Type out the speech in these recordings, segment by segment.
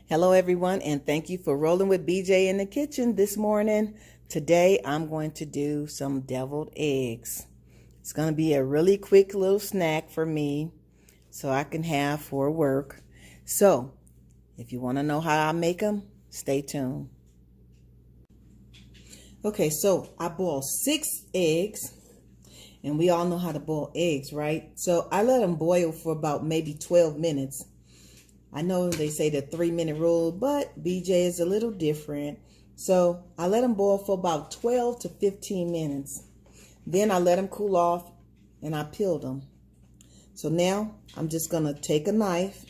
Hello everyone, and thank you for rolling with BJ in the kitchen this morning. Today I'm going to do some deviled eggs. It's going to be a really quick little snack for me so I can have for work. So if you want to know how I make them, stay tuned. Okay, so I boiled 6 eggs, and we all know how to boil eggs, right? So I let them boil for about maybe 12 minutes. I know they say the 3-minute rule, but BJ is a little different. So I let them boil for about 12 to 15 minutes. Then I let them cool off and I peeled them. So now I'm just going to take a knife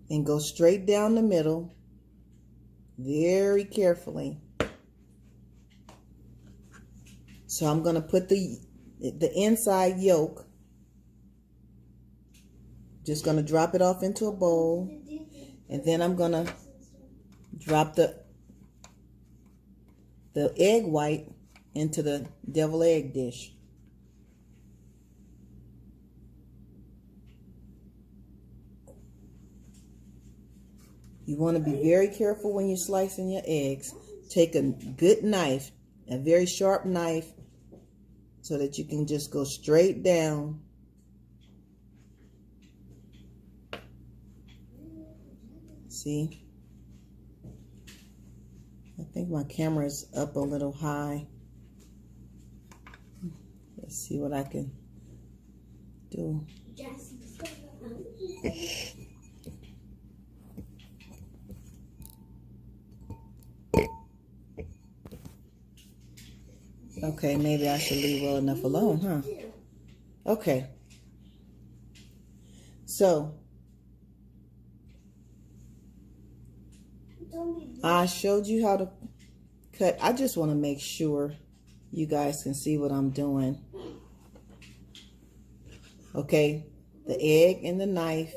and go straight down the middle very carefully. So I'm going to put the inside yolk. Just going to drop it off into a bowl, and then I'm going to drop the egg white into the deviled egg dish. You want to be very careful when you're slicing your eggs. Take a good knife, a very sharp knife, so that you can just go straight down. See, I think my camera's up a little high. Let's see what I can do. Okay, maybe I should leave well enough alone, huh? Okay. So I showed you how to cut. I just want to make sure you guys can see what I'm doing. Okay, the egg and the knife,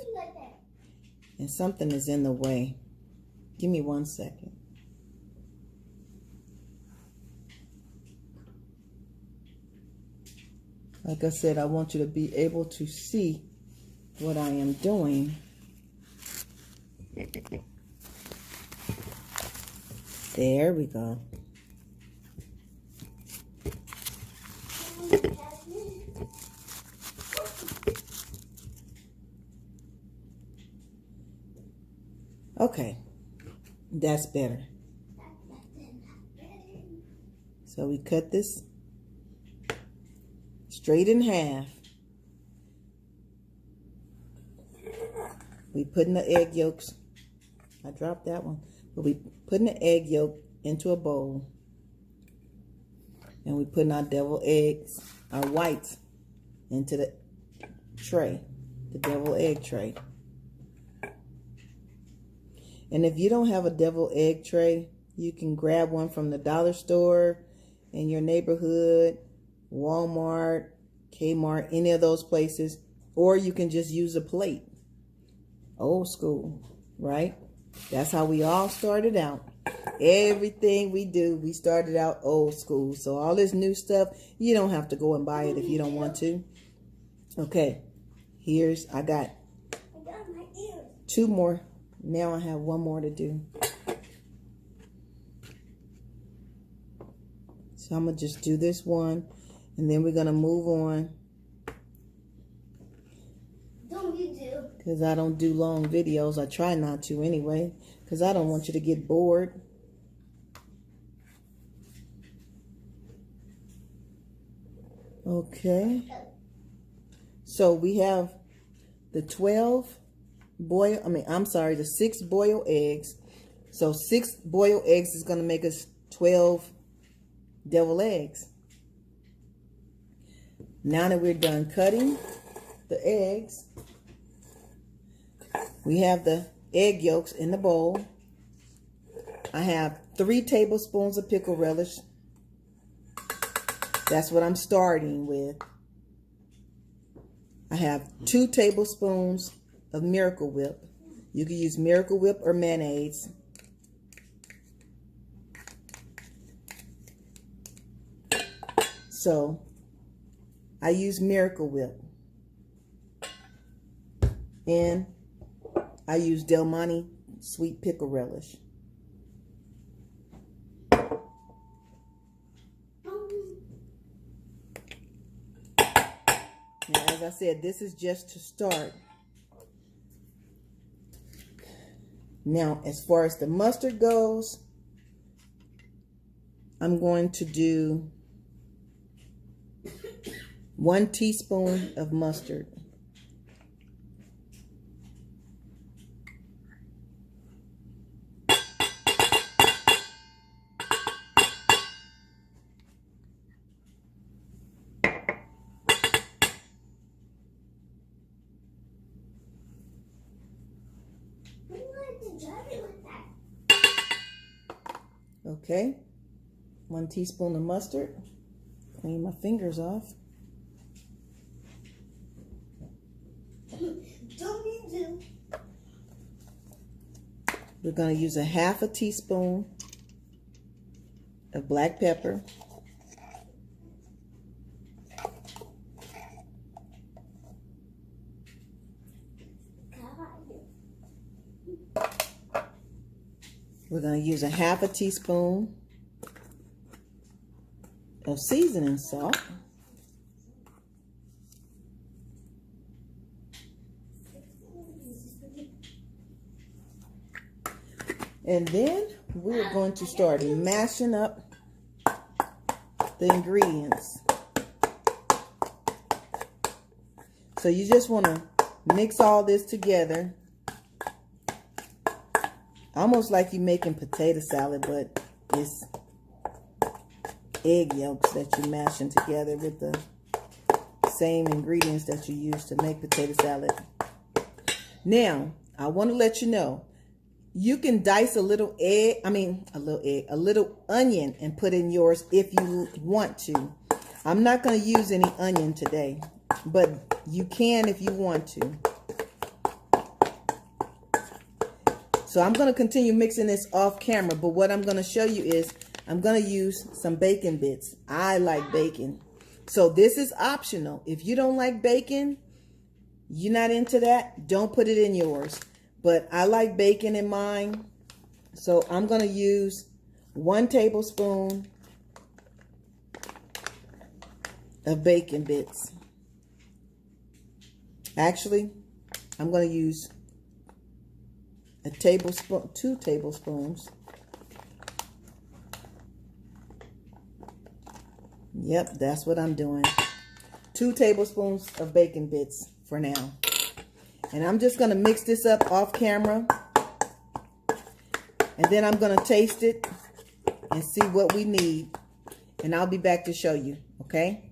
and something is in the way. Give me 1 second. Like I said, I want you to be able to see what I am doing. There we go. Okay, that's better. So we cut this straight in half. We put in the egg yolks. I dropped that one. But we putting the egg yolk into a bowl, and we putting our deviled eggs, our whites, into the tray, the deviled egg tray. And if you don't have a deviled egg tray, you can grab one from the dollar store in your neighborhood, Walmart, Kmart, any of those places, or you can just use a plate. Old school, right? That's how we all started out. Everything we do, we started out old school. So all this new stuff, you don't have to go and buy it if you don't want to. Okay, I got 2 more. Now I have 1 more to do. So I'm going to just do this one, and then we're going to move on. Because I don't do long videos. I try not to anyway, because I don't want you to get bored. Okay. So we have the 6 boiled eggs. So 6 boiled eggs is going to make us 12 deviled eggs. Now that we're done cutting the eggs, we have the egg yolks in the bowl. I have 3 tablespoons of pickle relish. That's what I'm starting with. I have 2 tablespoons of Miracle Whip. You can use Miracle Whip or mayonnaise. So I use Miracle Whip. And I use Del Monte sweet pickle relish. Now, as I said, this is just to start. Now, as far as the mustard goes, I'm going to do 1 teaspoon of mustard. Okay, 1 teaspoon of mustard. Clean my fingers off. Don't need to. We're going to use a 1/2 teaspoon of black pepper. We're going to use a 1/2 teaspoon of seasoning salt. And then we're going to start mashing up the ingredients. So you just want to mix all this together. Almost like you're making potato salad, but it's egg yolks that you're mashing together with the same ingredients that you use to make potato salad. Now, I want to let you know, you can dice a little onion and put in yours if you want to. I'm not going to use any onion today, but you can if you want to. So I'm going to continue mixing this off camera, but what I'm going to show you is I'm going to use some bacon bits. I like bacon. So this is optional. If you don't like bacon, you're not into that, don't put it in yours. But I like bacon in mine. So I'm going to use 1 tablespoon of bacon bits. Actually, I'm going to use a tablespoon, 2 tablespoons. Yep, that's what I'm doing. 2 tablespoons of bacon bits for now. And I'm just going to mix this up off camera. And then I'm going to taste it and see what we need. And I'll be back to show you, okay?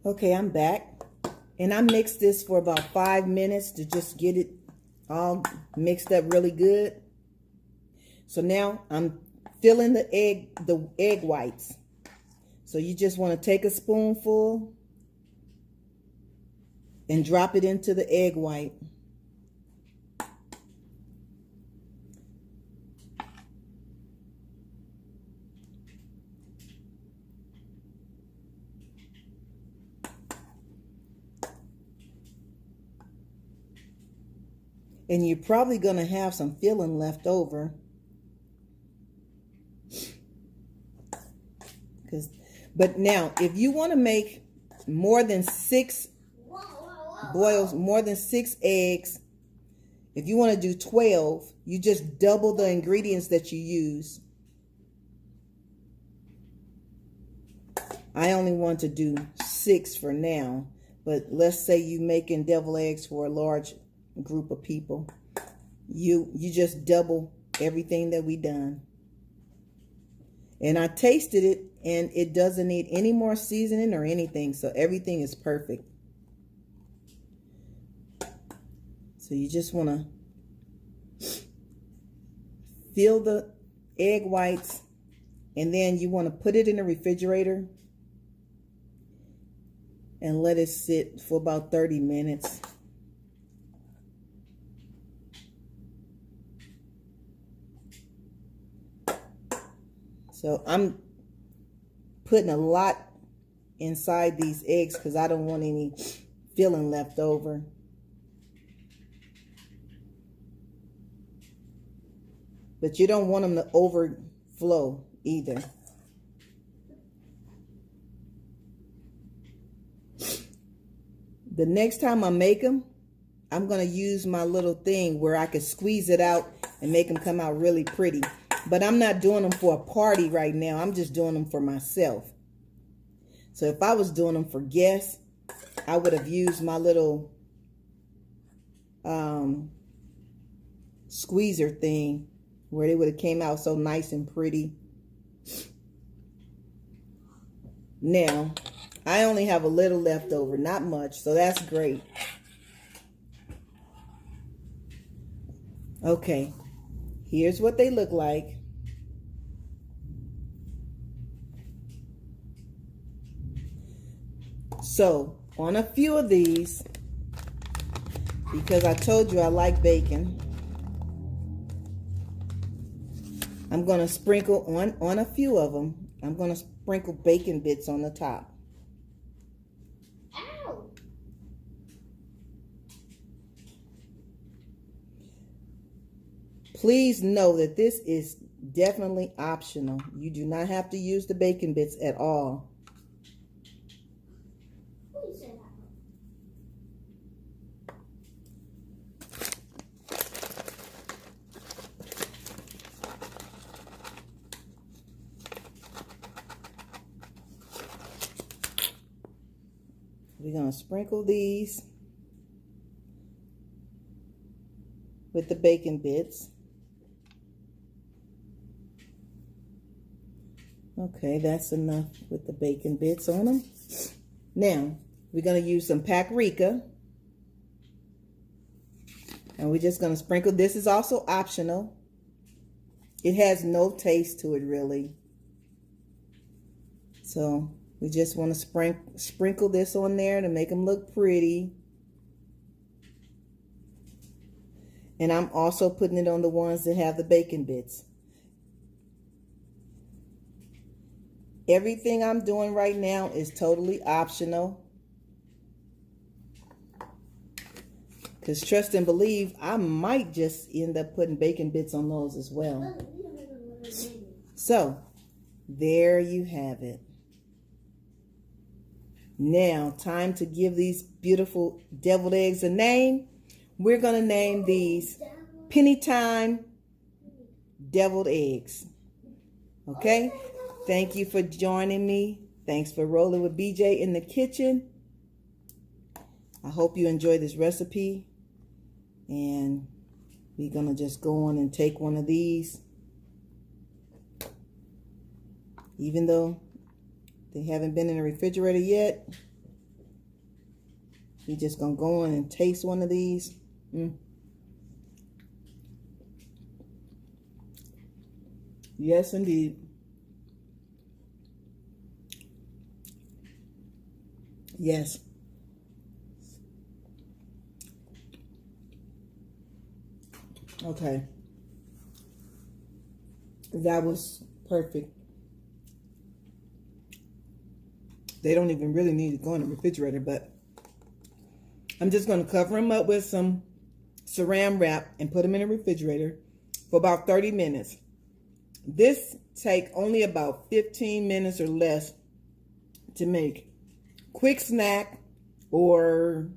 Okay, I'm back. And I mixed this for about 5 minutes to just get it all mixed up really good. So now I'm filling the egg whites. So you just want to take a spoonful and drop it into the egg white. And you're probably going to have some filling left over. But now, if you want to make more than 6 boils, more than 6 eggs, if you want to do 12, you just double the ingredients that you use. I only want to do 6 for now, but let's say you're making deviled eggs for a large group of people. You just double everything that we done. And I tasted it, and it doesn't need any more seasoning or anything, so everything is perfect. So you just want to fill the egg whites, and then you want to put it in the refrigerator and let it sit for about 30 minutes. So I'm putting a lot inside these eggs because I don't want any filling left over. But you don't want them to overflow either. The next time I make them, I'm going to use my little thing where I can squeeze it out and make them come out really pretty. But I'm not doing them for a party right now. I'm just doing them for myself. So if I was doing them for guests, I would have used my little squeezer thing where they would have came out so nice and pretty. Now, I only have a little left over, not much, so that's great. Okay, here's what they look like. So, on a few of these, because I told you I like bacon, I'm going to sprinkle on a few of them. I'm going to sprinkle bacon bits on the top. Ow. Please know that this is definitely optional. You do not have to use the bacon bits at all. Who said that? We're going to sprinkle these with the bacon bits. Okay, that's enough with the bacon bits on them. Now, we're going to use some paprika. And we're just going to sprinkle. This is also optional. It has no taste to it, really. So, we just want to sprinkle this on there to make them look pretty. And I'm also putting it on the ones that have the bacon bits. Everything I'm doing right now is totally optional. Because trust and believe, I might just end up putting bacon bits on those as well. So, there you have it. Now, time to give these beautiful deviled eggs a name. We're going to name these Penny Time Deviled Eggs. Okay? Thank you for joining me. Thanks for rolling with BJ in the kitchen. I hope you enjoy this recipe. And we're going to just go on and take one of these. Even though they haven't been in the refrigerator yet, we're just going to go on and taste one of these. Yes, indeed. Yes. Okay. That was perfect. They don't even really need to go in the refrigerator, but I'm just going to cover them up with some saran wrap and put them in the refrigerator for about 30 minutes. This take only about 15 minutes or less to make. Quick snack or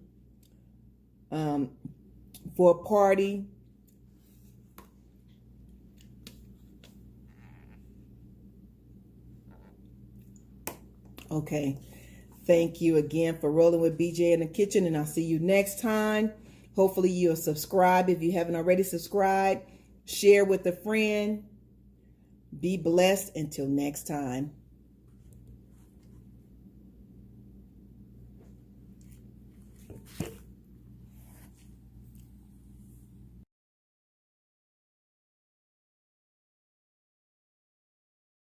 for a party. Okay. Thank you again for rolling with BJ in the kitchen, and I'll see you next time. Hopefully you'll subscribe if you haven't already subscribed. Share with a friend. Be blessed until next time.